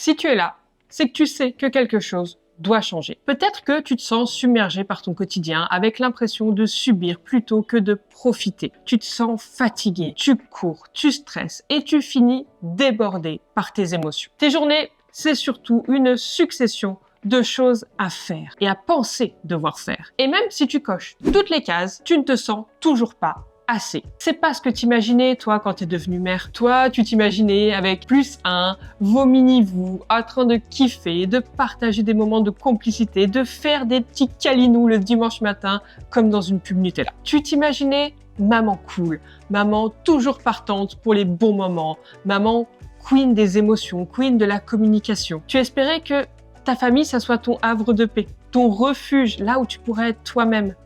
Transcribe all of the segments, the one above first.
Si tu es là, c'est que tu sais que quelque chose doit changer. Peut-être que tu te sens submergé par ton quotidien avec l'impression de subir plutôt que de profiter. Tu te sens fatigué, tu cours, tu stresses et tu finis débordé par tes émotions. Tes journées, c'est surtout une succession de choses à faire et à penser devoir faire. Et même si tu coches toutes les cases, tu ne te sens toujours pas assez. C'est pas ce que t'imaginais, toi, quand t'es devenue mère. Toi, tu t'imaginais avec +1, vos mini-vous, en train de kiffer, de partager des moments de complicité, de faire des petits câlinous le dimanche matin, comme dans une pub Nutella. Tu t'imaginais maman cool, maman toujours partante pour les bons moments, maman queen des émotions, queen de la communication. Tu espérais que ta famille, ça soit ton havre de paix, ton refuge, là où tu pourrais être toi-même,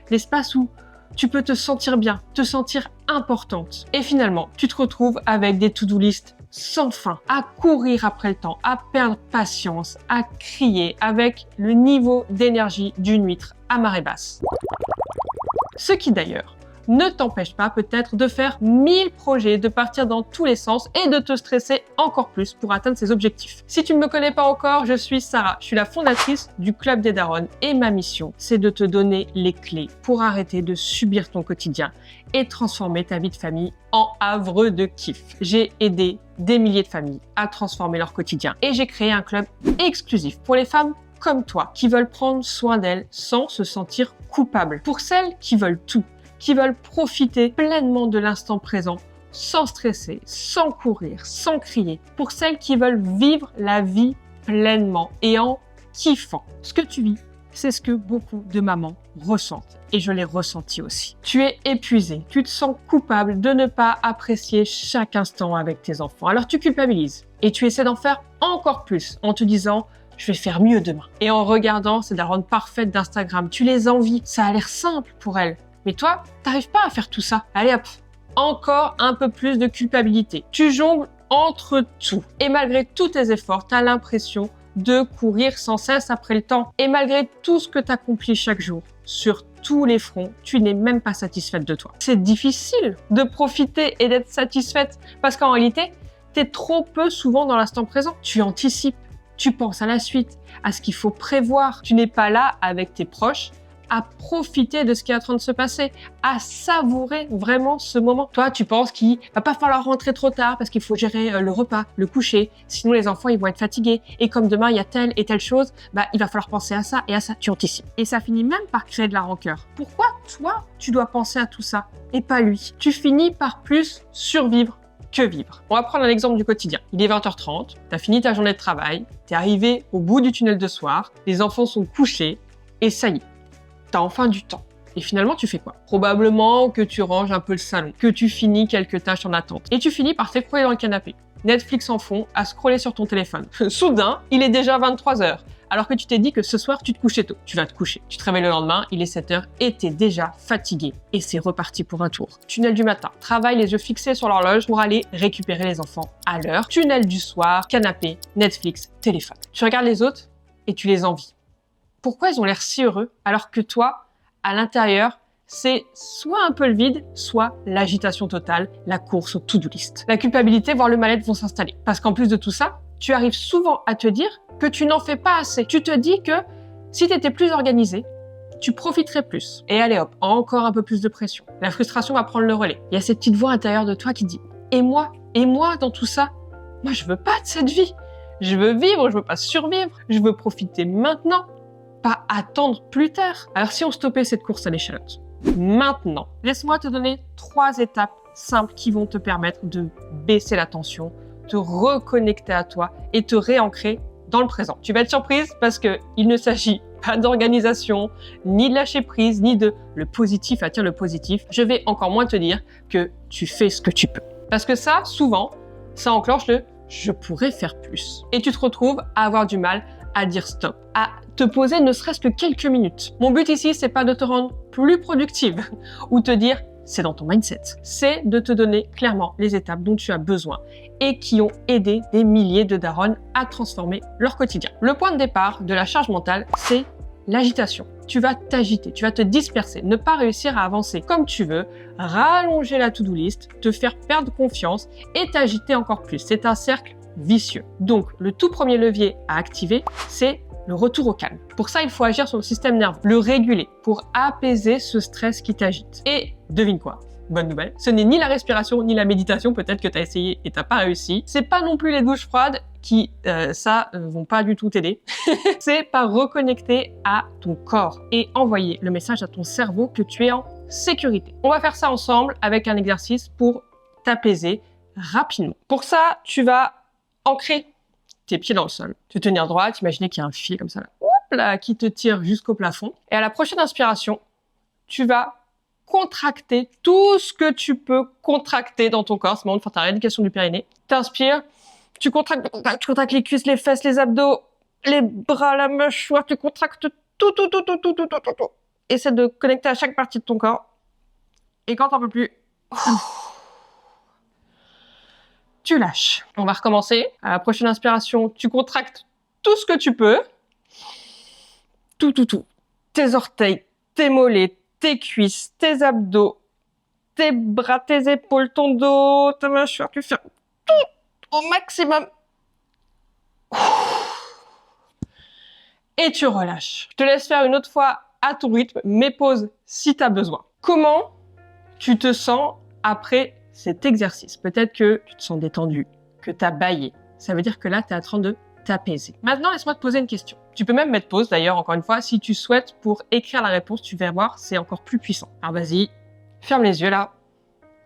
l'espace où tu peux te sentir bien, te sentir importante. Et finalement, tu te retrouves avec des to-do list sans fin, à courir après le temps, à perdre patience, à crier avec le niveau d'énergie d'une huître à marée basse. Ce qui d'ailleurs ne t'empêche pas peut-être de faire 1000 projets, de partir dans tous les sens et de te stresser encore plus pour atteindre ces objectifs. Si tu ne me connais pas encore, je suis Sarah, je suis la fondatrice du Club des Daronnes et ma mission, c'est de te donner les clés pour arrêter de subir ton quotidien et transformer ta vie de famille en havre de kiff. J'ai aidé des milliers de familles à transformer leur quotidien et j'ai créé un club exclusif pour les femmes comme toi qui veulent prendre soin d'elles sans se sentir coupables. Pour celles qui veulent tout, qui veulent profiter pleinement de l'instant présent, sans stresser, sans courir, sans crier. Pour celles qui veulent vivre la vie pleinement et en kiffant. Ce que tu vis, c'est ce que beaucoup de mamans ressentent. Et je l'ai ressenti aussi. Tu es épuisé, tu te sens coupable de ne pas apprécier chaque instant avec tes enfants. Alors tu culpabilises et tu essaies d'en faire encore plus en te disant « je vais faire mieux demain ». Et en regardant ces daronnes parfaites d'Instagram, tu les envies, ça a l'air simple pour elles. Mais toi, t'arrives pas à faire tout ça. Allez hop, encore un peu plus de culpabilité. Tu jongles entre tout. Et malgré tous tes efforts, t'as l'impression de courir sans cesse après le temps. Et malgré tout ce que t'accomplis chaque jour, sur tous les fronts, tu n'es même pas satisfaite de toi. C'est difficile de profiter et d'être satisfaite parce qu'en réalité, t'es trop peu souvent dans l'instant présent. Tu anticipes, tu penses à la suite, à ce qu'il faut prévoir. Tu n'es pas là avec tes proches à profiter de ce qui est en train de se passer, à savourer vraiment ce moment. Toi, tu penses qu'il va pas falloir rentrer trop tard parce qu'il faut gérer le repas, le coucher, sinon les enfants ils vont être fatigués. Et comme demain il y a telle et telle chose, il va falloir penser à ça et à ça. Tu anticipes. Et ça finit même par créer de la rancœur. Pourquoi toi, tu dois penser à tout ça et pas lui? Tu finis par plus survivre que vivre. On va prendre un exemple du quotidien. Il est 20h30, tu as fini ta journée de travail, tu es arrivé au bout du tunnel de soir, les enfants sont couchés et ça y est. T'as enfin du temps. Et finalement, tu fais quoi? Probablement que tu ranges un peu le salon, que tu finis quelques tâches en attente. Et tu finis par t'écrouler dans le canapé. Netflix en fond, à scroller sur ton téléphone. Soudain, il est déjà 23h. Alors que tu t'es dit que ce soir, tu te couchais tôt. Tu vas te coucher. Tu te réveilles le lendemain, il est 7h et t'es déjà fatigué. Et c'est reparti pour un tour. Tunnel du matin. Travail les yeux fixés sur l'horloge pour aller récupérer les enfants à l'heure. Tunnel du soir, canapé, Netflix, téléphone. Tu regardes les autres et tu les envies. Pourquoi ils ont l'air si heureux alors que toi, à l'intérieur, c'est soit un peu le vide, soit l'agitation totale, la course au to-do list. La culpabilité, voire le mal-être vont s'installer. Parce qu'en plus de tout ça, tu arrives souvent à te dire que tu n'en fais pas assez. Tu te dis que si tu étais plus organisé, tu profiterais plus. Et allez hop, encore un peu plus de pression. La frustration va prendre le relais. Il y a cette petite voix intérieure de toi qui dit « Et moi dans tout ça, moi je veux pas de cette vie. Je veux vivre, je veux pas survivre, je veux profiter maintenant. » Pas attendre plus tard. Alors si on stoppait cette course à l'échalote, maintenant, laisse-moi te donner 3 étapes simples qui vont te permettre de baisser la tension, te reconnecter à toi et te réancrer dans le présent. Tu vas être surprise parce que il ne s'agit pas d'organisation, ni de lâcher prise, ni de le positif attire le positif. Je vais encore moins te dire que tu fais ce que tu peux. Parce que ça, souvent, ça enclenche le « je pourrais faire plus ». Et tu te retrouves à avoir du mal à dire stop, à te poser ne serait-ce que quelques minutes. Mon but ici, c'est pas de te rendre plus productive ou te dire c'est dans ton mindset. C'est de te donner clairement les étapes dont tu as besoin et qui ont aidé des milliers de daronnes à transformer leur quotidien. Le point de départ de la charge mentale, c'est l'agitation. Tu vas t'agiter, tu vas te disperser, ne pas réussir à avancer comme tu veux, rallonger la to-do list, te faire perdre confiance et t'agiter encore plus. C'est un cercle vicieux. Donc, le tout premier levier à activer, c'est le retour au calme. Pour ça, il faut agir sur le système nerveux, le réguler pour apaiser ce stress qui t'agite. Et devine quoi? Bonne nouvelle, ce n'est ni la respiration ni la méditation, peut-être que tu as essayé et t'as pas réussi. C'est pas non plus les douches froides qui, vont pas du tout t'aider. C'est pas reconnecter à ton corps et envoyer le message à ton cerveau que tu es en sécurité. On va faire ça ensemble avec un exercice pour t'apaiser rapidement. Pour ça, tu vas ancrer tes pieds dans le sol, te tenir droit, imaginer qu'il y a un fil comme ça là, hop là, qui te tire jusqu'au plafond. Et à la prochaine inspiration, tu vas contracter tout ce que tu peux contracter dans ton corps. C'est le moment de faire ta rééducation du périnée. T'inspires, tu contractes les cuisses, les fesses, les abdos, les bras, la mâchoire, tu contractes tout. Essaie de connecter à chaque partie de ton corps. Et quand t'en peux plus, tu lâches. On va recommencer. À la prochaine inspiration, tu contractes tout ce que tu peux. Tout. Tes orteils, tes mollets, tes cuisses, tes abdos, tes bras, tes épaules, ton dos, ta mâchoire. Tu fais tout au maximum. Et tu relâches. Je te laisse faire une autre fois à ton rythme, mais pause si tu as besoin. Comment tu te sens après cet exercice? Peut-être que tu te sens détendu, que tu as bâillé. Ça veut dire que là, tu es en train de t'apaiser. Maintenant, laisse-moi te poser une question. Tu peux même mettre pause, d'ailleurs, encore une fois, si tu souhaites, pour écrire la réponse, tu vas voir, c'est encore plus puissant. Alors vas-y, ferme les yeux là,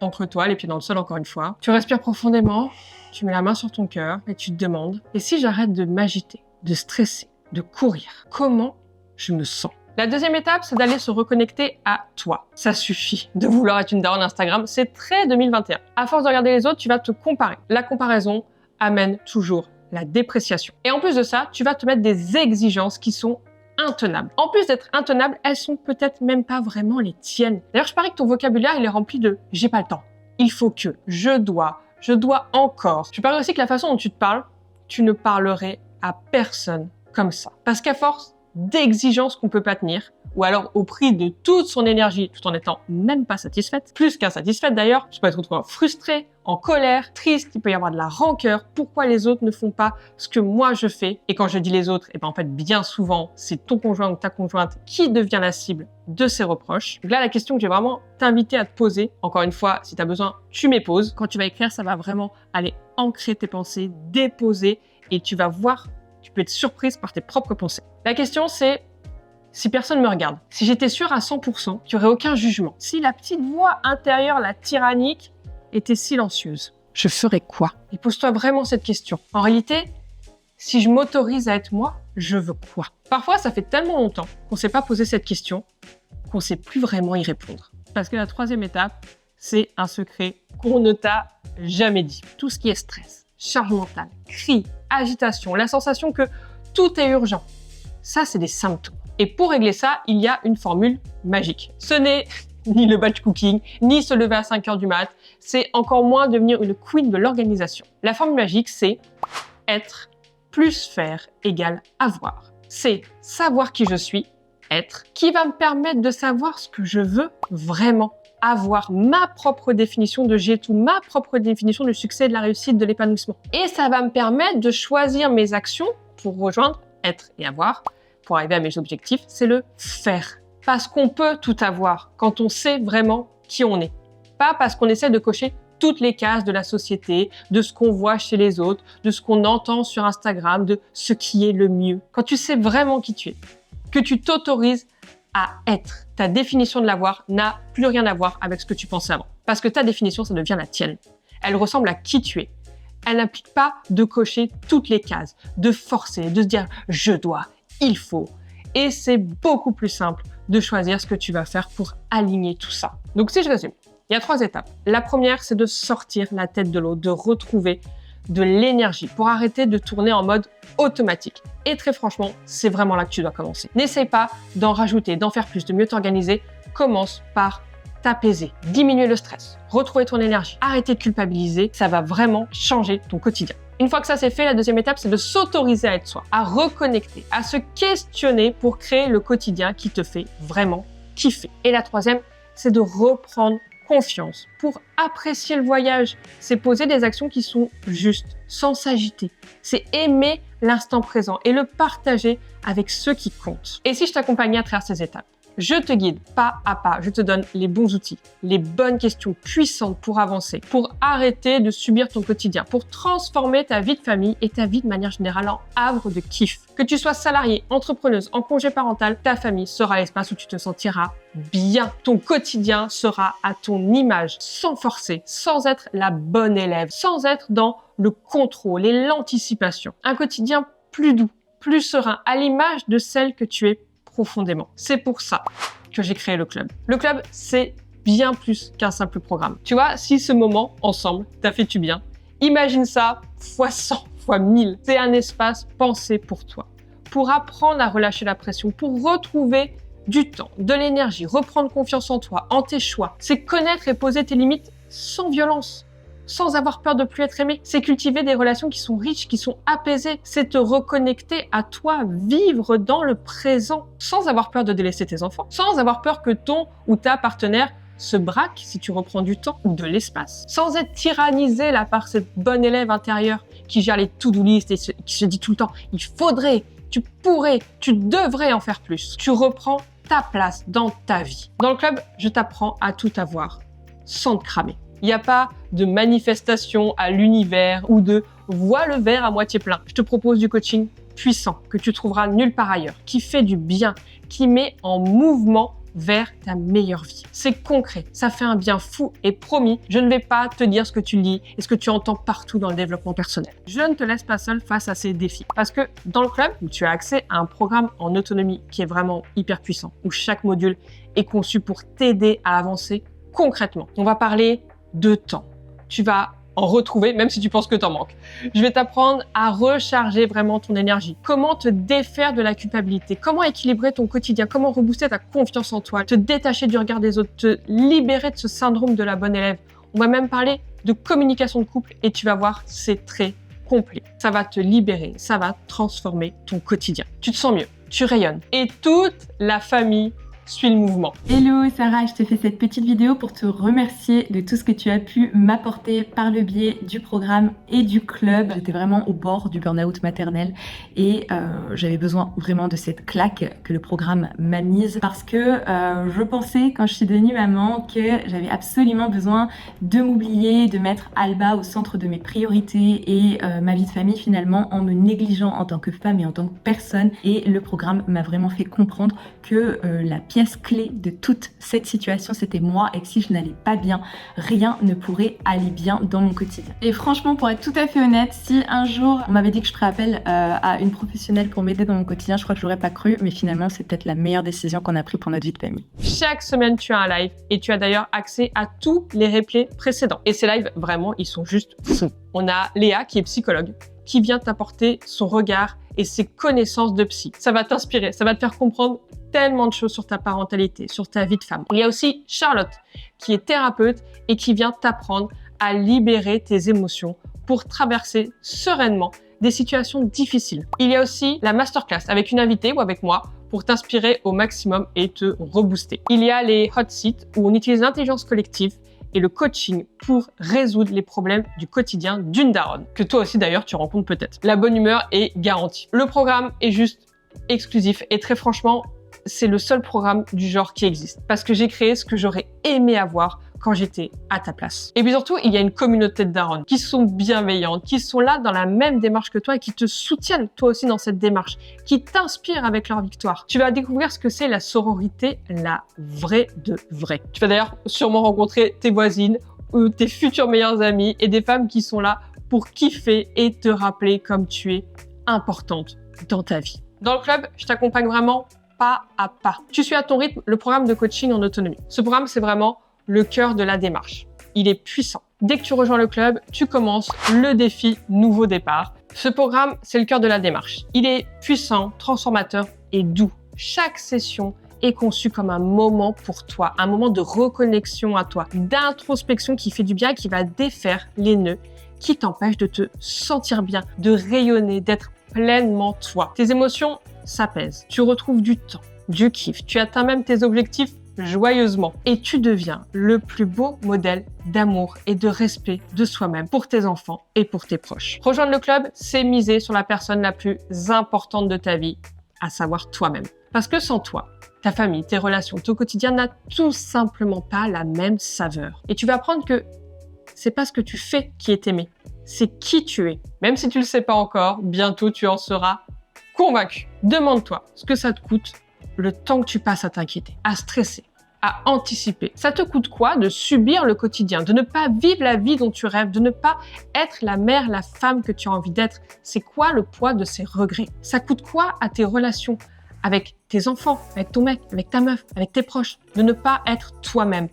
ancre-toi, les pieds dans le sol encore une fois. Tu respires profondément, tu mets la main sur ton cœur et tu te demandes, et si j'arrête de m'agiter, de stresser, de courir, comment je me sens? La deuxième étape, c'est d'aller se reconnecter à toi. Ça suffit de vouloir être une daronne Instagram, c'est très 2021. À force de regarder les autres, tu vas te comparer. La comparaison amène toujours la dépréciation. Et en plus de ça, tu vas te mettre des exigences qui sont intenables. En plus d'être intenables, elles sont peut-être même pas vraiment les tiennes. D'ailleurs, je parie que ton vocabulaire, il est rempli de « j'ai pas le temps »,« il faut que »,« je dois encore ». Je parie aussi que la façon dont tu te parles, tu ne parlerais à personne comme ça. Parce qu'à force d'exigences qu'on peut pas tenir, ou alors au prix de toute son énergie, tout en étant même pas satisfaite, plus qu'insatisfaite d'ailleurs, tu peux être retrouvé frustré, en colère, triste, il peut y avoir de la rancœur, pourquoi les autres ne font pas ce que moi je fais? Et quand je dis les autres, et ben en fait bien souvent, c'est ton conjoint ou ta conjointe qui devient la cible de ces reproches. Donc là, la question que j'ai vraiment t'inviter à te poser, encore une fois, si tu as besoin, tu m'époses. Quand tu vas écrire, ça va vraiment aller ancrer tes pensées, déposer, et tu vas voir, tu peux être surprise par tes propres pensées. La question c'est, si personne me regarde, si j'étais sûre à 100% qu'il n'y aurait aucun jugement, si la petite voix intérieure, la tyrannique, était silencieuse, je ferais quoi? Et pose-toi vraiment cette question. En réalité, si je m'autorise à être moi, je veux quoi? Parfois, ça fait tellement longtemps qu'on ne s'est pas posé cette question qu'on ne sait plus vraiment y répondre. Parce que la troisième étape, c'est un secret qu'on ne t'a jamais dit. Tout ce qui est stress, charge mentale, cri, agitation, la sensation que tout est urgent, ça, c'est des symptômes. Et pour régler ça, il y a une formule magique. Ce n'est ni le batch cooking, ni se lever à 5 heures du mat, c'est encore moins devenir une queen de l'organisation. La formule magique, c'est être plus faire égale avoir. C'est savoir qui je suis, être, qui va me permettre de savoir ce que je veux vraiment. Avoir ma propre définition de j'ai tout, ma propre définition du succès, de la réussite, de l'épanouissement. Et ça va me permettre de choisir mes actions pour rejoindre être et avoir, pour arriver à mes objectifs, c'est le faire. Parce qu'on peut tout avoir quand on sait vraiment qui on est. Pas parce qu'on essaie de cocher toutes les cases de la société, de ce qu'on voit chez les autres, de ce qu'on entend sur Instagram, de ce qui est le mieux. Quand tu sais vraiment qui tu es, que tu t'autorises à être, ta définition de l'avoir n'a plus rien à voir avec ce que tu pensais avant. Parce que ta définition, ça devient la tienne. Elle ressemble à qui tu es. Elle n'implique pas de cocher toutes les cases, de forcer, de se dire « je dois », il faut. Et c'est beaucoup plus simple de choisir ce que tu vas faire pour aligner tout ça. Donc si je résume, il y a 3 étapes. La première, c'est de sortir la tête de l'eau, de retrouver de l'énergie pour arrêter de tourner en mode automatique. Et très franchement, c'est vraiment là que tu dois commencer. N'essaye pas d'en rajouter, d'en faire plus, de mieux t'organiser. Commence par t'apaiser, diminuer le stress, retrouver ton énergie, arrêter de culpabiliser. Ça va vraiment changer ton quotidien. Une fois que ça c'est fait, la deuxième étape, c'est de s'autoriser à être soi, à reconnecter, à se questionner pour créer le quotidien qui te fait vraiment kiffer. Et la troisième, c'est de reprendre confiance, pour apprécier le voyage. C'est poser des actions qui sont justes, sans s'agiter. C'est aimer l'instant présent et le partager avec ceux qui comptent. Et si je t'accompagnais à travers ces étapes? Je te guide pas à pas, je te donne les bons outils, les bonnes questions puissantes pour avancer, pour arrêter de subir ton quotidien, pour transformer ta vie de famille et ta vie de manière générale en havre de kiff. Que tu sois salarié, entrepreneuse, en congé parental, ta famille sera l'espace où tu te sentiras bien. Ton quotidien sera à ton image, sans forcer, sans être la bonne élève, sans être dans le contrôle et l'anticipation. Un quotidien plus doux, plus serein, à l'image de celle que tu es profondément. C'est pour ça que j'ai créé le club. Le club, c'est bien plus qu'un simple programme. Tu vois, si ce moment, ensemble, t'a fait du bien, imagine ça fois 100, fois 1000. C'est un espace pensé pour toi, pour apprendre à relâcher la pression, pour retrouver du temps, de l'énergie, reprendre confiance en toi, en tes choix. C'est connaître et poser tes limites sans violence, sans avoir peur de plus être aimé. C'est cultiver des relations qui sont riches, qui sont apaisées. C'est te reconnecter à toi, vivre dans le présent, sans avoir peur de délaisser tes enfants, sans avoir peur que ton ou ta partenaire se braque si tu reprends du temps ou de l'espace, sans être tyrannisé là par cette bonne élève intérieure qui gère les to-do list et qui se dit tout le temps « il faudrait », tu pourrais, tu devrais en faire plus. Tu reprends ta place dans ta vie. Dans le club, je t'apprends à tout avoir sans te cramer. Il n'y a pas de manifestation à l'univers ou de « vois le verre à moitié plein ». Je te propose du coaching puissant que tu trouveras nulle part ailleurs, qui fait du bien, qui met en mouvement vers ta meilleure vie. C'est concret, ça fait un bien fou et promis, je ne vais pas te dire ce que tu lis et ce que tu entends partout dans le développement personnel. Je ne te laisse pas seul face à ces défis parce que dans le club, tu as accès à un programme en autonomie qui est vraiment hyper puissant, où chaque module est conçu pour t'aider à avancer concrètement. On va parler de temps. Tu vas en retrouver, même si tu penses que t'en manques. Je vais t'apprendre à recharger vraiment ton énergie. Comment te défaire de la culpabilité. Comment équilibrer ton quotidien. Comment rebooster ta confiance en toi. Te détacher du regard des autres. Te libérer de ce syndrome de la bonne élève. On va même parler de communication de couple et tu vas voir, c'est très complet. Ça va te libérer. Ça va transformer ton quotidien. Tu te sens mieux. Tu rayonnes. Et toute la famille suis le mouvement. Hello Sarah, je te fais cette petite vidéo pour te remercier de tout ce que tu as pu m'apporter par le biais du programme et du club. J'étais vraiment au bord du burn-out maternel et j'avais besoin vraiment de cette claque que le programme m'a mise parce que je pensais quand je suis devenue maman que j'avais absolument besoin de m'oublier, de mettre Alba au centre de mes priorités et ma vie de famille finalement en me négligeant en tant que femme et en tant que personne. Et le programme m'a vraiment fait comprendre que la pièce clé de toute cette situation, c'était moi, et que si je n'allais pas bien, rien ne pourrait aller bien dans mon quotidien. Et franchement, pour être tout à fait honnête, si un jour on m'avait dit que je ferais appel à une professionnelle pour m'aider dans mon quotidien, je crois que je l'aurais pas cru, mais finalement, c'est peut-être la meilleure décision qu'on a prise pour notre vie de famille. Chaque semaine, tu as un live et tu as d'ailleurs accès à tous les replays précédents. Et ces lives, vraiment, ils sont juste fous. On a Léa, qui est psychologue, qui vient t'apporter son regard et ses connaissances de psy. Ça va t'inspirer, ça va te faire comprendre tellement de choses sur ta parentalité, sur ta vie de femme. Il y a aussi Charlotte, qui est thérapeute et qui vient t'apprendre à libérer tes émotions pour traverser sereinement des situations difficiles. Il y a aussi la masterclass avec une invitée ou avec moi pour t'inspirer au maximum et te rebooster. Il y a les hot seats où on utilise l'intelligence collective et le coaching pour résoudre les problèmes du quotidien d'une daronne, que toi aussi d'ailleurs tu rencontres peut-être. La bonne humeur est garantie. Le programme est juste exclusif et très franchement, c'est le seul programme du genre qui existe parce que j'ai créé ce que j'aurais aimé avoir quand j'étais à ta place. Et puis surtout, il y a une communauté de darons qui sont bienveillantes, qui sont là dans la même démarche que toi et qui te soutiennent toi aussi dans cette démarche, qui t'inspirent avec leur victoire. Tu vas découvrir ce que c'est la sororité, la vraie de vraie. Tu vas d'ailleurs sûrement rencontrer tes voisines ou tes futures meilleures amies et des femmes qui sont là pour kiffer et te rappeler comme tu es importante dans ta vie. Dans le club, je t'accompagne vraiment pas à pas. Tu suis à ton rythme le programme de coaching en autonomie. Ce programme, c'est vraiment le cœur de la démarche. Il est puissant. Dès que tu rejoins le club, tu commences le défi nouveau départ. Ce programme, c'est le cœur de la démarche. Il est puissant, transformateur et doux. Chaque session est conçue comme un moment pour toi, un moment de reconnexion à toi, d'introspection qui fait du bien, qui va défaire les nœuds, qui t'empêchent de te sentir bien, de rayonner, d'être pleinement toi. Tes émotions s'apaisent. Tu retrouves du temps, du kiff. Tu atteins même tes objectifs joyeusement et tu deviens le plus beau modèle d'amour et de respect de soi-même pour tes enfants et pour tes proches. Rejoindre le club, c'est miser sur la personne la plus importante de ta vie, à savoir toi-même. Parce que sans toi, ta famille, tes relations, ton quotidien n'a tout simplement pas la même saveur. Et tu vas apprendre que c'est pas ce que tu fais qui est aimé, c'est qui tu es. Même si tu le sais pas encore, bientôt tu en seras convaincu. Demande-toi ce que ça te coûte le temps que tu passes à t'inquiéter, à stresser, à anticiper. Ça te coûte quoi de subir le quotidien, de ne pas vivre la vie dont tu rêves, de ne pas être la mère, la femme que tu as envie d'être? C'est quoi le poids de ces regrets? Ça coûte quoi à tes relations avec tes enfants, avec ton mec, avec ta meuf, avec tes proches, de ne pas être toi-même,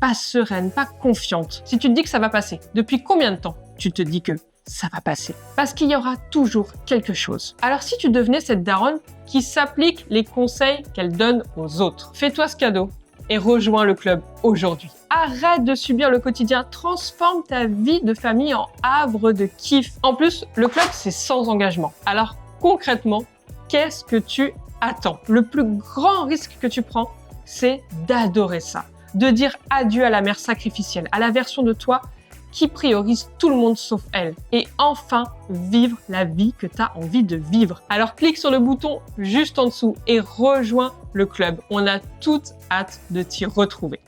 pas sereine, pas confiante? Si tu te dis que ça va passer, depuis combien de temps tu te dis que ça va passer? Parce qu'il y aura toujours quelque chose. Alors si tu devenais cette daronne qui s'applique les conseils qu'elle donne aux autres, fais-toi ce cadeau et rejoins le club aujourd'hui. Arrête de subir le quotidien, transforme ta vie de famille en havre de kiff. En plus, le club, c'est sans engagement. Alors concrètement, qu'est-ce que tu attends? Le plus grand risque que tu prends, c'est d'adorer ça, de dire adieu à la mère sacrificielle, à la version de toi qui priorise tout le monde sauf elle, et enfin vivre la vie que tu as envie de vivre. Alors clique sur le bouton juste en dessous et rejoins le club. On a toute hâte de t'y retrouver.